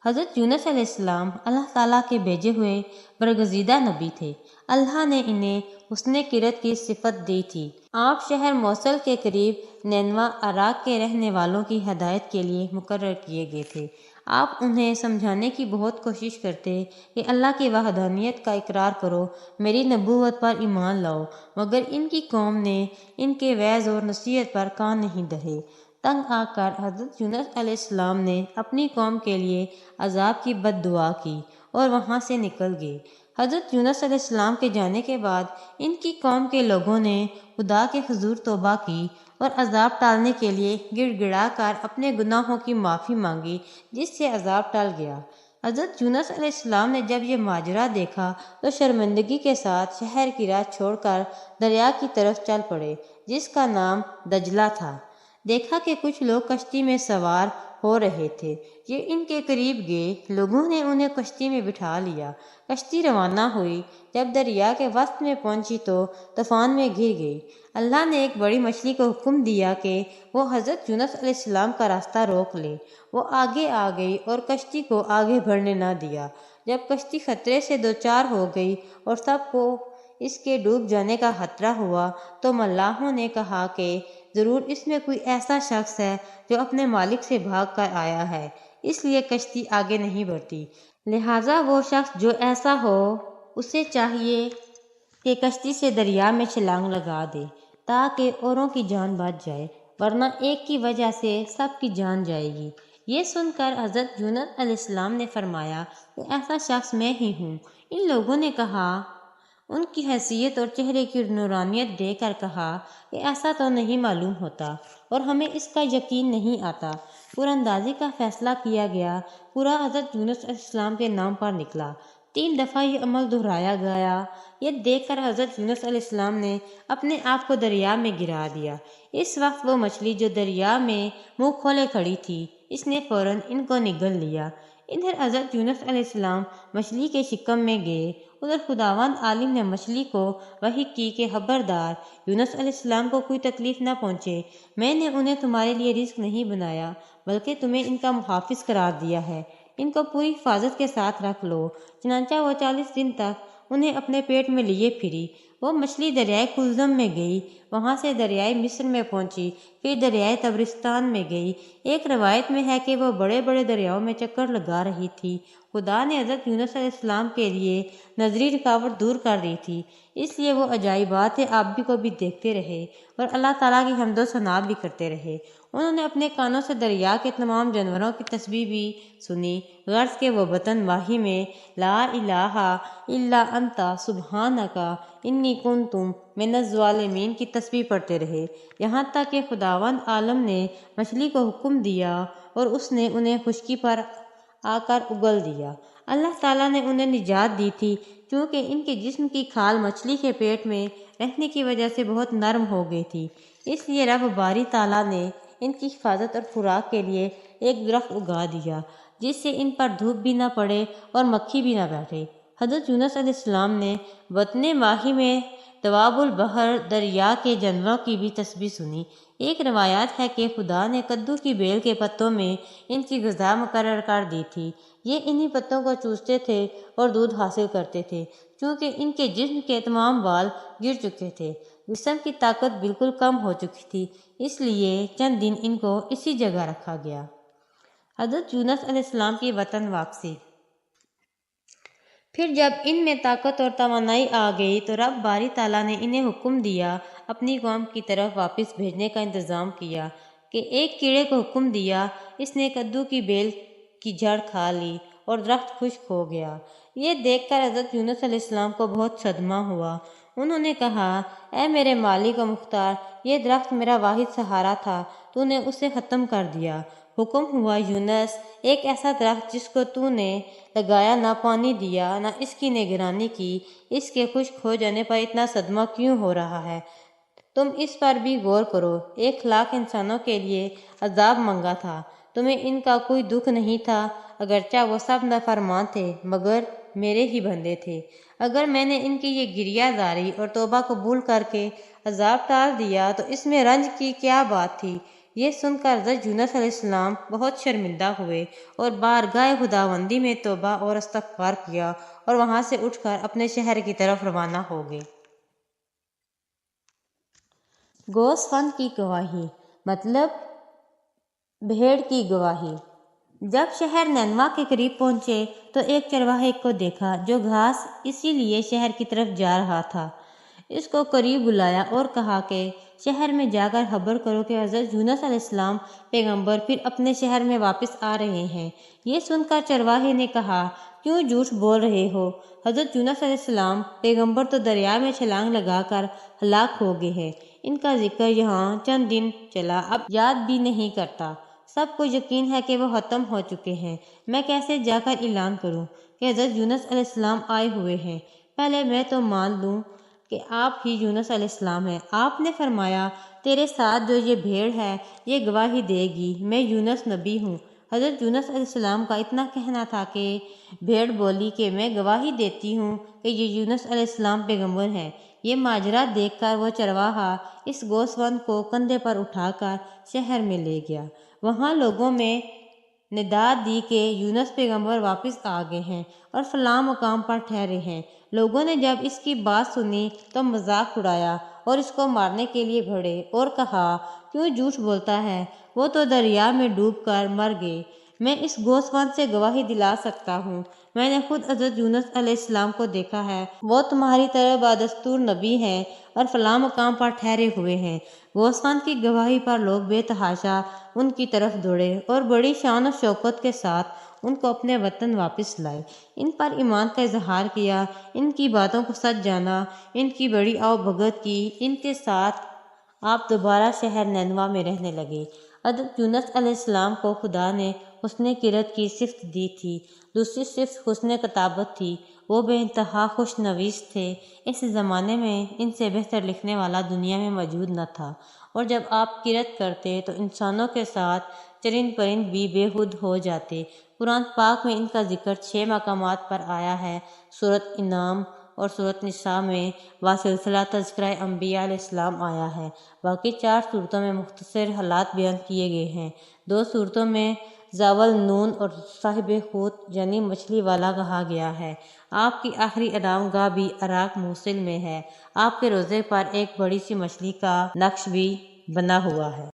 حضرت یونس علیہ السلام اللہ تعالیٰ کے بھیجے ہوئے برگزیدہ نبی تھے۔ اللہ نے انہیں حسن قرت کی صفت دی تھی۔ آپ شہر موصل کے قریب نینوا عراق کے رہنے والوں کی ہدایت کے لیے مقرر کیے گئے تھے۔ آپ انہیں سمجھانے کی بہت کوشش کرتے کہ اللہ کی وحدانیت کا اقرار کرو، میری نبوت پر ایمان لاؤ، مگر ان کی قوم نے ان کے وعظ اور نصیحت پر کان نہیں دھرے۔ تنگ آ کر حضرت یونس علیہ السلام نے اپنی قوم کے لیے عذاب کی بد دعا کی اور وہاں سے نکل گئے۔ حضرت یونس علیہ السلام کے جانے کے بعد ان کی قوم کے لوگوں نے خدا کے حضور توبہ کی اور عذاب ٹالنے کے لیے گڑ گڑا کر اپنے گناہوں کی معافی مانگی، جس سے عذاب ٹل گیا۔ حضرت یونس علیہ السلام نے جب یہ ماجرا دیکھا تو شرمندگی کے ساتھ شہر کی راہ چھوڑ کر دریا کی طرف چل پڑے، جس کا نام دجلہ تھا۔ دیکھا کہ کچھ لوگ کشتی میں سوار ہو رہے تھے۔ یہ ان کے قریب گئے، لوگوں نے انہیں کشتی میں بٹھا لیا۔ کشتی روانہ ہوئی۔ جب دریا کے وسط میں پہنچی تو طوفان میں گر گئی۔ اللہ نے ایک بڑی مچھلی کو حکم دیا کہ وہ حضرت یونس علیہ السلام کا راستہ روک لے۔ وہ آگے آ گئی اور کشتی کو آگے بڑھنے نہ دیا۔ جب کشتی خطرے سے دوچار ہو گئی اور سب کو اس کے ڈوب جانے کا خطرہ ہوا تو ملاحوں نے کہا کہ ضرور اس میں کوئی ایسا شخص ہے جو اپنے مالک سے بھاگ کر آیا ہے، اس لیے کشتی آگے نہیں بڑھتی۔ لہٰذا وہ شخص جو ایسا ہو اسے چاہیے کہ کشتی سے دریا میں چھلانگ لگا دے تاکہ اوروں کی جان بچ جائے، ورنہ ایک کی وجہ سے سب کی جان جائے گی۔ یہ سن کر حضرت یونس علیہ السلام نے فرمایا کہ ایسا شخص میں ہی ہوں۔ ان لوگوں نے کہا، ان کی حیثیت اور چہرے کی نورانیت دیکھ کر کہا کہ ایسا تو نہیں معلوم ہوتا اور ہمیں اس کا یقین نہیں آتا۔ پراندازی کا فیصلہ کیا گیا۔ پورا حضرت یونس علیہ السلام کے نام پر نکلا۔ 3 دفعہ یہ عمل دہرایا گیا۔ یہ دیکھ کر حضرت یونس علیہ السلام نے اپنے آپ کو دریا میں گرا دیا۔ اس وقت وہ مچھلی جو دریا میں منہ کھولے کھڑی تھی، اس نے فوراً ان کو نگل لیا۔ ادھر حضرت یونس علیہ السلام مچھلی کے شکم میں گئے۔ ادھر خداوند عالم نے مچھلی کو وحی کی کہ خبردار، یونس علیہ السلام کو کوئی تکلیف نہ پہنچے۔ میں نے انہیں تمہارے لیے رزق نہیں بنایا بلکہ تمہیں ان کا محافظ قرار دیا ہے۔ ان کو پوری حفاظت کے ساتھ رکھ لو۔ چنانچہ وہ 40 دن تک انہیں اپنے پیٹ میں لیے پھری۔ وہ مچھلی دریائے کلزم میں گئی، وہاں سے دریائے مصر میں پہنچی، پھر دریائے طبرستان میں گئی۔ ایک روایت میں ہے کہ وہ بڑے بڑے دریاؤں میں چکر لگا رہی تھی۔ خدا نے حضرت یونس علیہ السلام کے لیے نظری رکاوٹ دور کر دی تھی، اس لیے وہ عجائبات آبی کو بھی دیکھتے رہے اور اللہ تعالیٰ کی حمد و ثنا بھی کرتے رہے۔ انہوں نے اپنے کانوں سے دریا کے تمام جانوروں کی تسبیح بھی سنی، غرض کہ وہ بطن واہی میں لا الہ الا انت سبحانک انی کنت من الظالمین کی تسبیح پڑھتے رہے، یہاں تک کہ خداوند عالم نے مچھلی کو حکم دیا اور اس نے انہیں خشکی پر آ کر اگل دیا۔ اللہ تعالیٰ نے انہیں نجات دی تھی، چونکہ ان کے جسم کی کھال مچھلی کے پیٹ میں رہنے کی وجہ سے بہت نرم ہو گئی تھی، اس لیے رب باری تعالیٰ نے ان کی حفاظت اور خوراک کے لیے ایک درخت اگا دیا جس سے ان پر دھوپ بھی نہ پڑے اور مکھی بھی نہ بیٹھے۔ حضرت یونس علیہ السلام نے بطن ماہی میں دواب البحر دریا کے جانوروں کی بھی تسبیح سنی۔ ایک روایت ہے کہ خدا نے کدو کی بیل کے پتوں میں ان کی غذا مقرر کر دی تھی۔ یہ انہی پتوں کو چوستے تھے اور دودھ حاصل کرتے تھے، چونکہ ان کے جسم کے تمام بال گر چکے تھے، جسم کی طاقت بالکل کم ہو چکی تھی، اس لیے چند دن ان کو اسی جگہ رکھا گیا۔ حضرت یونس علیہ السلام کی وطن واپسی۔ پھر جب ان میں طاقت اور توانائی آ گئی تو رب باری تعالیٰ نے انہیں حکم دیا، اپنی قوم کی طرف واپس بھیجنے کا انتظام کیا کہ ایک کیڑے کو حکم دیا، اس نے کدو کی بیل کی جڑ کھا لی اور درخت خشک ہو گیا۔ یہ دیکھ کر حضرت یونس علیہ السلام کو بہت صدمہ ہوا۔ انہوں نے کہا، اے میرے مالک و مختار، یہ درخت میرا واحد سہارا تھا، تو نے اسے ختم کر دیا۔ حکم ہوا، یونس، ایک ایسا درخت جس کو تو نے لگایا، نہ پانی دیا نہ اس کی نگرانی کی، اس کے خشک ہو جانے پر اتنا صدمہ کیوں ہو رہا ہے؟ تم اس پر بھی غور کرو۔ 1,00,000 انسانوں کے لیے عذاب منگا تھا، تمہیں ان کا کوئی دکھ نہیں تھا، اگرچہ وہ سب نافرمان تھے مگر میرے ہی بندے تھے۔ اگر میں نے ان کی یہ گریہ زاری اور توبہ قبول کر کے عذاب ٹال دیا تو اس میں رنج کی کیا بات تھی؟ یہ سن کر حضرت یونس علیہ السلام بہت شرمندہ ہوئے اور بارگاہ خداوندی میں توبہ اور استغفار کیا اور وہاں سے اٹھ کر اپنے شہر کی طرف روانہ ہو گئے۔ گوس فن کی گواہی، مطلب بھیڑ کی گواہی۔ جب شہر نینوا کے قریب پہنچے تو ایک چرواہے کو دیکھا جو گھاس اسی لیے شہر کی طرف جا رہا تھا۔ اس کو قریب بلایا اور کہا کہ شہر میں جا کر خبر کرو کہ حضرت یونس علیہ السلام پیغمبر پھر اپنے شہر میں واپس آ رہے ہیں۔ یہ سن کر چرواہے نے کہا، کیوں جھوٹ بول رہے ہو؟ حضرت یونس علیہ السلام پیغمبر تو دریا میں چھلانگ لگا کر ہلاک ہو گئے ہیں۔ ان کا ذکر یہاں چند دن چلا، اب یاد بھی نہیں کرتا۔ سب کو یقین ہے کہ وہ ختم ہو چکے ہیں۔ میں کیسے جا کر اعلان کروں کہ حضرت یونس علیہ السلام آئے ہوئے ہیں؟ پہلے میں تو مان لوں کہ آپ ہی یونس علیہ السلام ہیں۔ آپ نے فرمایا، تیرے ساتھ جو یہ بھیڑ ہے یہ گواہی دے گی میں یونس نبی ہوں۔ حضرت یونس علیہ السلام کا اتنا کہنا تھا کہ بھیڑ بولی کہ میں گواہی دیتی ہوں کہ یہ یونس علیہ السلام پیغمبر ہیں۔ یہ ماجرا دیکھ کر وہ چرواہا اس گوسفند کو کندھے پر اٹھا کر شہر میں لے گیا۔ وہاں لوگوں میں ندا دی کہ یونس پیغمبر واپس آ گئے ہیں اور فلاں مقام پر ٹھہرے ہیں۔ لوگوں نے جب اس کی بات سنی تو مذاق اڑایا اور اس کو مارنے کے لیے بھڑے اور کہا، کیوں جھوٹ بولتا ہے؟ وہ تو دریا میں ڈوب کر مر گئے۔ میں اس گوسفند سے گواہی دلا سکتا ہوں، میں نے خود حضرت یونس علیہ السلام کو دیکھا ہے، وہ تمہاری طرح بدستور نبی ہیں اور فلاں مقام پر ٹھہرے ہوئے ہیں۔ گوسفند کی گواہی پر لوگ بے تحاشا ان کی طرف دوڑے اور بڑی شان و شوکت کے ساتھ ان کو اپنے وطن واپس لائے، ان پر ایمان کا اظہار کیا، ان کی باتوں کو سچ جانا، ان کی بڑی آؤ بھگت کی۔ ان کے ساتھ آپ دوبارہ شہر نینوا میں رہنے لگے۔ حضرت یونس علیہ السلام کو خدا نے حسن قرأت کی صفت دی تھی۔ دوسری صفت حسن کتابت تھی، وہ بے انتہا خوش نویس تھے۔ اس زمانے میں ان سے بہتر لکھنے والا دنیا میں موجود نہ تھا، اور جب آپ قرأت کرتے تو انسانوں کے ساتھ چرند پرند بھی بے خود ہو جاتے۔ قرآن پاک میں ان کا ذکر 6 مقامات پر آیا ہے۔ سورۃ انعام اور سورۃ نساء میں بسلسلہ تذکرہ انبیاء علیہ السلام آیا ہے۔ باقی 4 صورتوں میں مختصر حالات بیان کیے گئے ہیں۔ 2 صورتوں میں ذوال نون اور صاحب حوت یعنی مچھلی والا کہا گیا ہے۔ آپ کی آخری آرام گاہ بھی عراق موصل میں ہے۔ آپ کے روضے پر ایک بڑی سی مچھلی کا نقش بھی بنا ہوا ہے۔